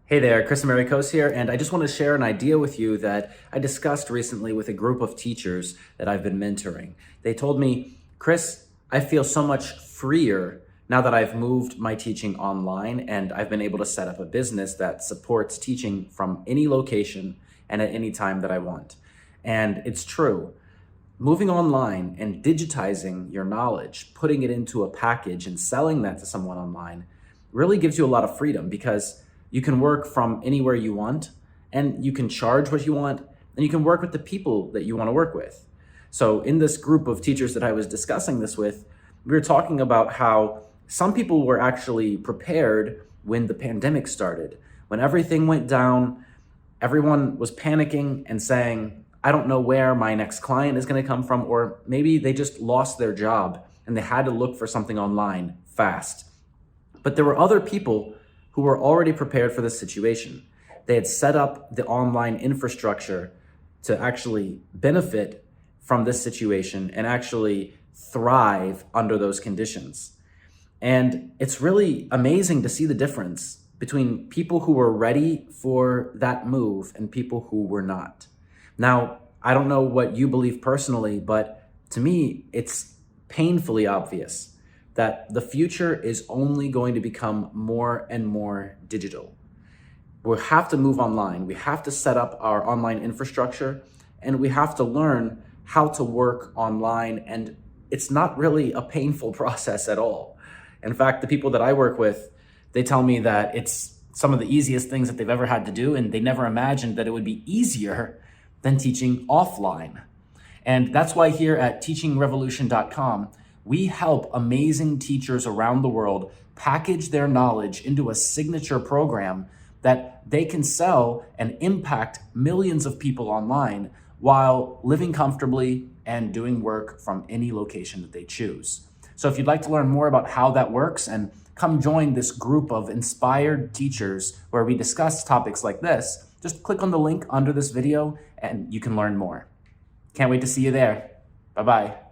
Hey there, Chris Americos here, and I just want to share an idea with you that I discussed recently with a group of teachers that I've been mentoring. They told me, Chris, I feel so much freer now that I've moved my teaching online and I've been able to set up a business that supports teaching from any location and at any time that I want. And it's true. Moving online and digitizing your knowledge, putting it into a package and selling that to someone online really gives you a lot of freedom because you can work from anywhere you want and you can charge what you want and you can work with the people that you want to work with. So in this group of teachers that I was discussing this with, we were talking about how some people were actually prepared when the pandemic started. When everything went down, everyone was panicking and saying, I don't know where my next client is going to come from, or maybe they just lost their job and they had to look for something online fast. But there were other people who were already prepared for this situation. They had set up the online infrastructure to actually benefit from this situation and actually thrive under those conditions. And it's really amazing to see the difference between people who were ready for that move and people who were not. Now, I don't know what you believe personally, but to me, it's painfully obvious that the future is only going to become more and more digital. We have to move online. We have to set up our online infrastructure and we have to learn how to work online. And it's not really a painful process at all. In fact, the people that I work with, they tell me that it's some of the easiest things that they've ever had to do, and they never imagined that it would be easier than teaching offline. And that's why here at teachingrevolution.com, we help amazing teachers around the world package their knowledge into a signature program that they can sell and impact millions of people online while living comfortably and doing work from any location that they choose. So if you'd like to learn more about how that works and come join this group of inspired teachers where we discuss topics like this, just click on the link under this video and you can learn more. Can't wait to see you there. Bye-bye.